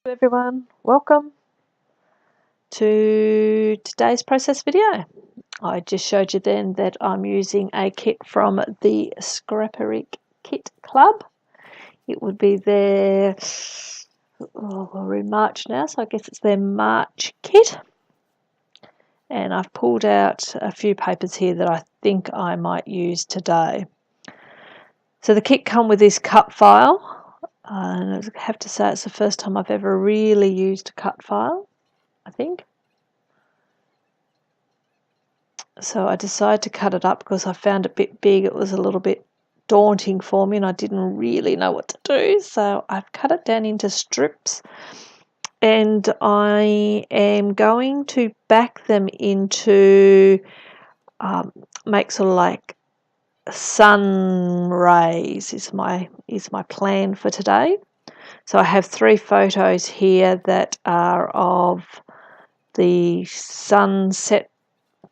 Hello everyone, welcome to today's process video. I just showed you then that I'm using a kit from the Scraperic Kit Club. It would be their, we're in March now, so I guess it's their March kit. And I've pulled out a few papers here that I think I might use today. So the kit come with this cut file. And I have to say it's the first time I've ever really used a cut file, I think. So I decided to cut it up because I found it a bit big. It was a little bit daunting for me and I didn't really know what to do. So I've cut it down into strips and I am going to back them into make sort of like sun rays is my plan for today. So I have 3 photos here that are of the sunset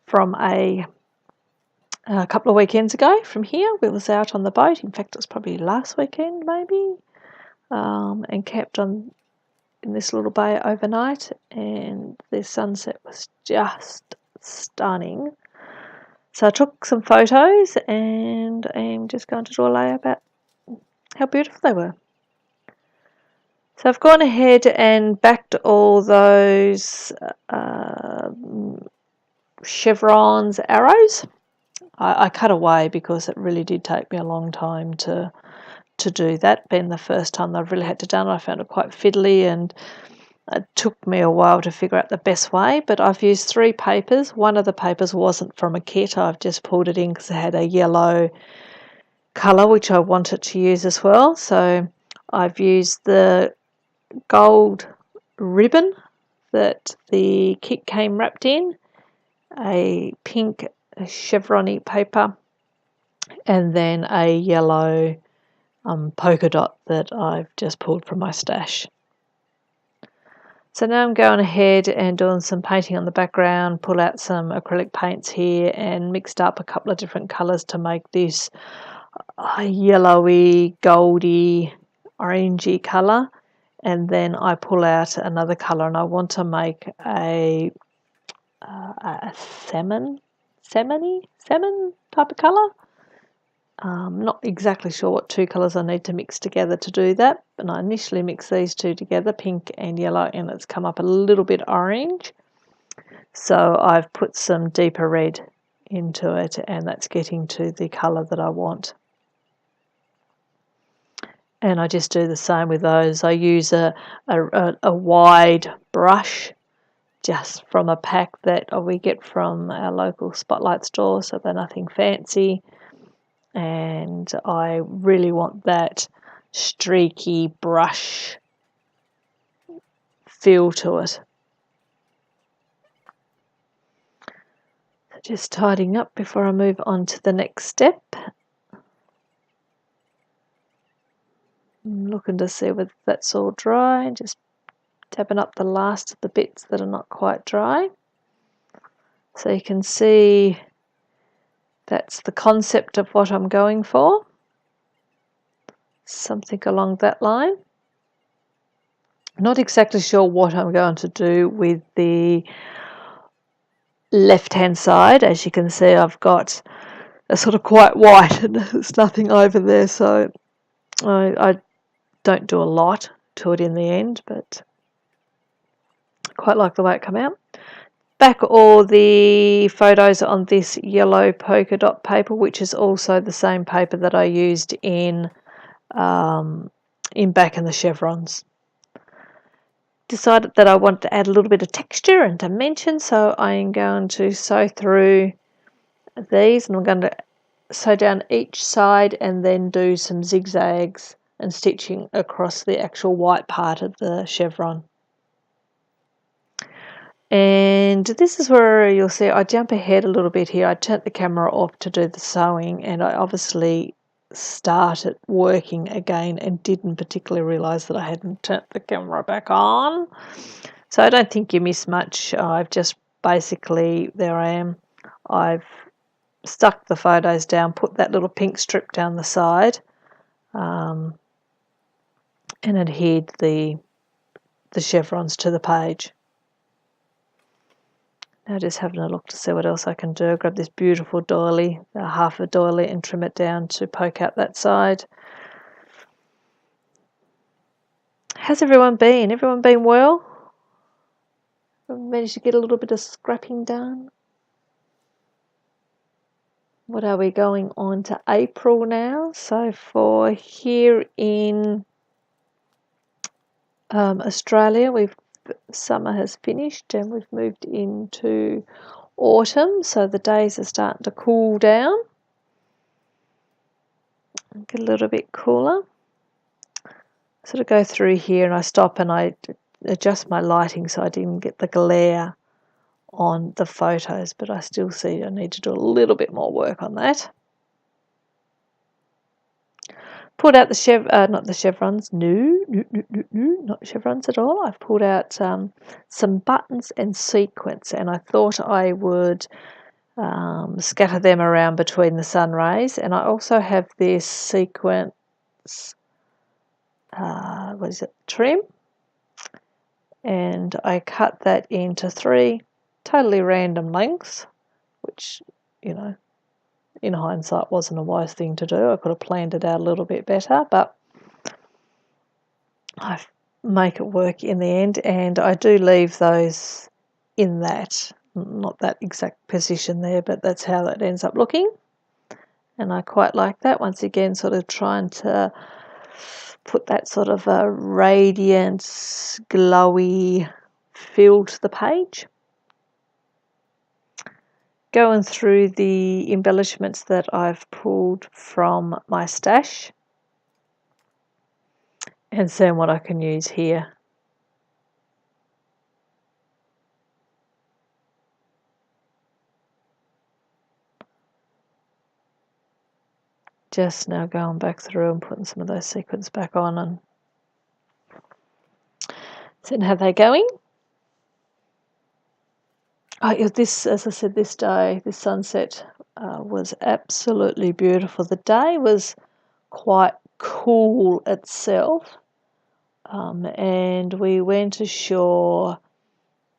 from a couple of weekends ago from here. We was out on the boat. In fact, it was probably last weekend maybe, and camped on in this little bay overnight, and the sunset was just stunning. So I took some photos and I'm just going to draw a layer about how beautiful they were. So I've gone ahead and backed all those chevrons, arrows. I cut away because it really did take me a long time to do that. Being the first time that I've really had to do it, I found it quite fiddly and it took me a while to figure out the best way. But I've used 3 papers. One of the papers wasn't from a kit. I've just pulled it in because it had a yellow colour which I wanted to use as well. So I've used the gold ribbon that the kit came wrapped in, a pink chevron-y paper, and then a yellow polka dot that I've just pulled from my stash. So now I'm going ahead and doing some painting on the background, pull out some acrylic paints here and mixed up a couple of different colours to make this yellowy, goldy, orangey colour. And then I pull out another colour and I want to make a salmon type of colour. Not exactly sure what 2 colours I need to mix together to do that, and I initially mixed these 2 together, pink and yellow, and it's come up a little bit orange. So I've put some deeper red into it and that's getting to the colour that I want. And I just do the same with those. I use a wide brush just from a pack that we get from our local Spotlight store, so they're nothing fancy. And I really want that streaky brush feel to it. So just tidying up before I move on to the next step. I'm looking to see whether that's all dry, just tapping up the last of the bits that are not quite dry. So you can see that's the concept of what I'm going for. Something along that line. Not exactly sure what I'm going to do with the left hand side. As you can see, I've got a sort of quite white and there's nothing over there, so I don't do a lot to it in the end, but quite like the way it came out. Back all the photos on this yellow polka dot paper, which is also the same paper that I used in backing the chevrons. Decided that I want to add a little bit of texture and dimension, so I'm going to sew through these, and I'm going to sew down each side and then do some zigzags and stitching across the actual white part of the chevron. And this is where you'll see I jump ahead a little bit here. I turned the camera off to do the sewing and I obviously started working again and didn't particularly realise that I hadn't turned the camera back on. So I don't think you miss much. I've just basically, there I am. I've stuck the photos down, put that little pink strip down the side, and adhered the the chevrons to the page. Now just having a look to see what else I can do. Grab this beautiful doily, half a doily, and trim it down to poke out that side. How's everyone been? Everyone been well? Managed to get a little bit of scrapping done. What are we going on to April now? So for here in Australia, summer has finished and we've moved into autumn, so the days are starting to cool down, get a little bit cooler. Sort of go through here and I stop and I adjust my lighting so I didn't get the glare on the photos, but I still see I need to do a little bit more work on that. Pulled out the not the chevrons, no, not chevrons at all. I've pulled out some buttons and sequins, and I thought I would scatter them around between the sun rays. And I also have this sequence, trim, and I cut that into 3 totally random lengths, which, you know, in hindsight wasn't a wise thing to do. I could have planned it out a little bit better, but I make it work in the end, and I do leave those in that, not that exact position there, but that's how that ends up looking, and I quite like that. Once again, sort of trying to put that sort of a radiant, glowy feel to the page. Going through the embellishments that I've pulled from my stash and seeing what I can use here. Just now going back through and putting some of those sequins back on and seeing how they're going. Oh, this, as I said, this sunset was absolutely beautiful. The day was quite cool itself, and we went ashore,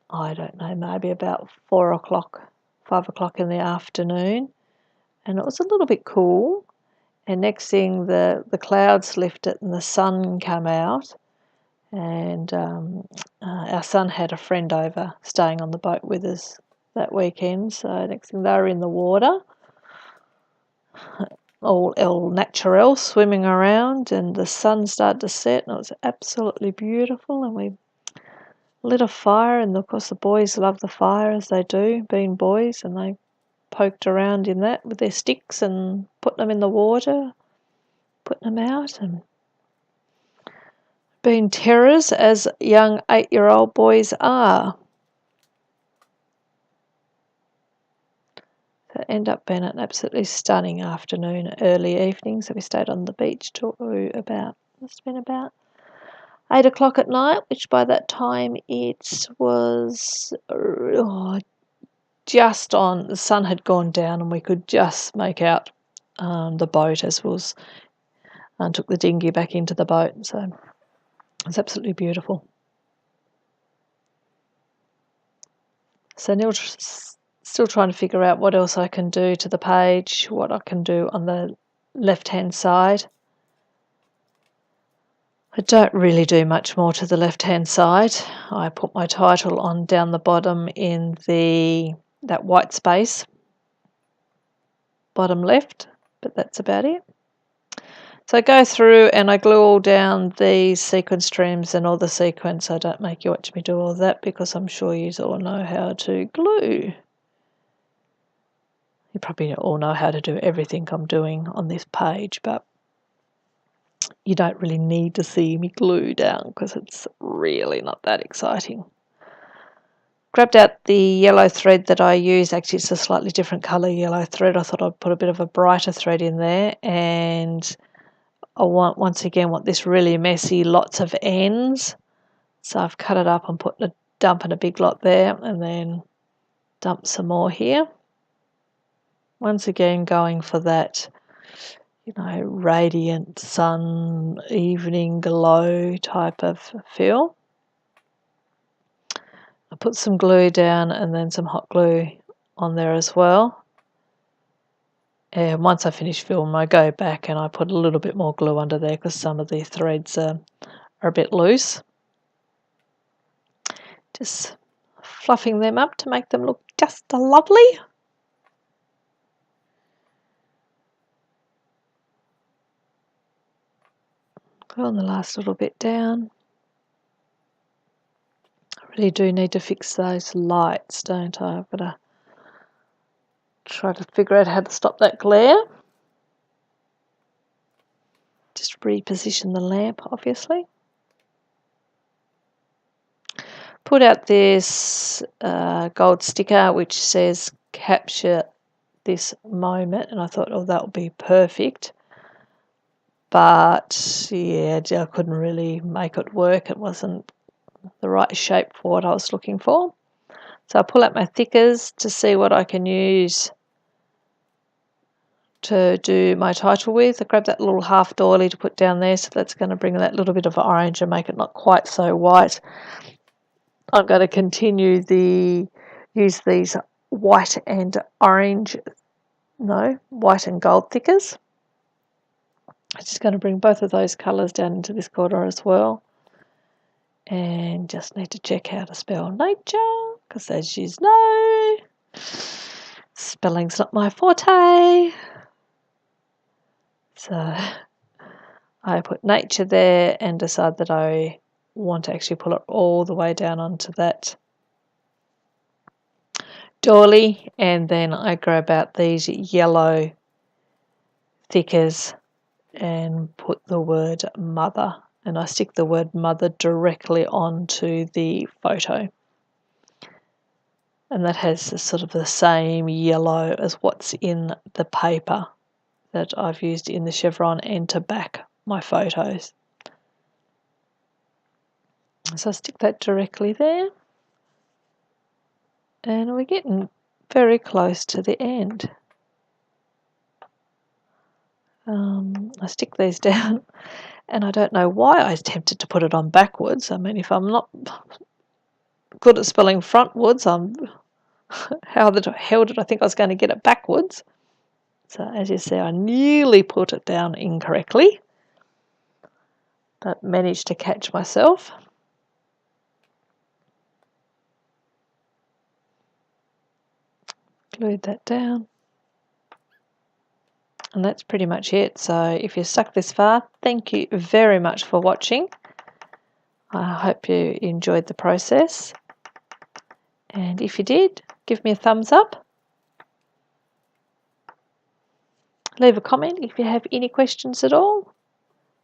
I don't know, maybe about 4 o'clock, 5 o'clock in the afternoon, and it was a little bit cool. And next thing, the clouds lifted and the sun came out, and our son had a friend over staying on the boat with us that weekend. So next thing, they were in the water, all el natural, swimming around, and the sun started to set, and it was absolutely beautiful. And we lit a fire, and of course the boys love the fire, as they do, being boys, and they poked around in that with their sticks and put them in the water, putting them out, and being terrors as young 8-year-old boys are. So it ended up being an absolutely stunning afternoon, early evening. So we stayed on the beach till must have been about 8 o'clock at night, which by that time it was just on. The sun had gone down and we could just make out the boat as was, and took the dinghy back into the boat. So it's absolutely beautiful. So Neil's still trying to figure out what else I can do to the page, what I can do on the left-hand side. I don't really do much more to the left-hand side. I put my title on down the bottom in that white space, bottom left, but that's about it. So I go through and I glue all down these sequin streams and all the sequins. I don't make you watch me do all that because I'm sure you all know how to glue. You probably all know how to do everything I'm doing on this page, but you don't really need to see me glue down because it's really not that exciting. Grabbed out the yellow thread that I use. Actually, it's a slightly different colour yellow thread. I thought I'd put a bit of a brighter thread in there, and I once again want this really messy, lots of ends. So I've cut it up and dumping a big lot there, and then dump some more here. Once again, going for that, radiant sun, evening glow type of feel. put some glue down and then some hot glue on there as well. And once I finish filming, I go back and I put a little bit more glue under there because some of the threads are a bit loose. Just fluffing them up to make them look just lovely. Put the last little bit down. I really do need to fix those lights, don't I? I've got to try to figure out how to stop that glare. Just reposition the lamp, obviously. Put out this gold sticker which says capture this moment, and I thought, oh, that would be perfect. But yeah, I couldn't really make it work. It wasn't the right shape for what I was looking for. So I pull out my thickers to see what I can use to do my title with. I grab that little half doily to put down there, so that's going to bring that little bit of orange and make it not quite so white. I'm going to continue use these white and gold thickers. I'm just going to bring both of those colours down into this corner as well. And just need to check how to spell nature, because as you know, spelling's not my forte. So I put nature there and decide that I want to actually pull it all the way down onto that doily, and then I grab out these yellow thickers and put the word mother, and I stick the word mother directly onto the photo, and that has sort of the same yellow as what's in the paper that I've used in the chevron and to back my photos. So I stick that directly there, and we're getting very close to the end. I stick these down, and I don't know why I attempted to put it on backwards. I mean, if I'm not good at spelling frontwards, how the hell did I think I was going to get it backwards? So as you see, I nearly put it down incorrectly, but managed to catch myself. Glued that down. And that's pretty much it. So if you stuck this far, thank you very much for watching. I hope you enjoyed the process. And if you did, give me a thumbs up. Leave a comment if you have any questions at all.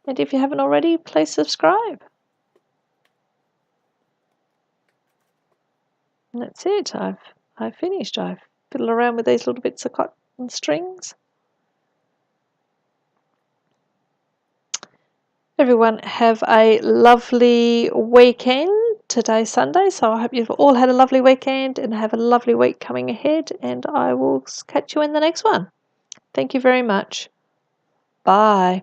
And if you haven't already, please subscribe. And that's it. I've finished. I've fiddled around with these little bits of cotton strings. Everyone have a lovely weekend. Today's Sunday, so I hope you've all had a lovely weekend and have a lovely week coming ahead, and I will catch you in the next one. Thank you very much. Bye.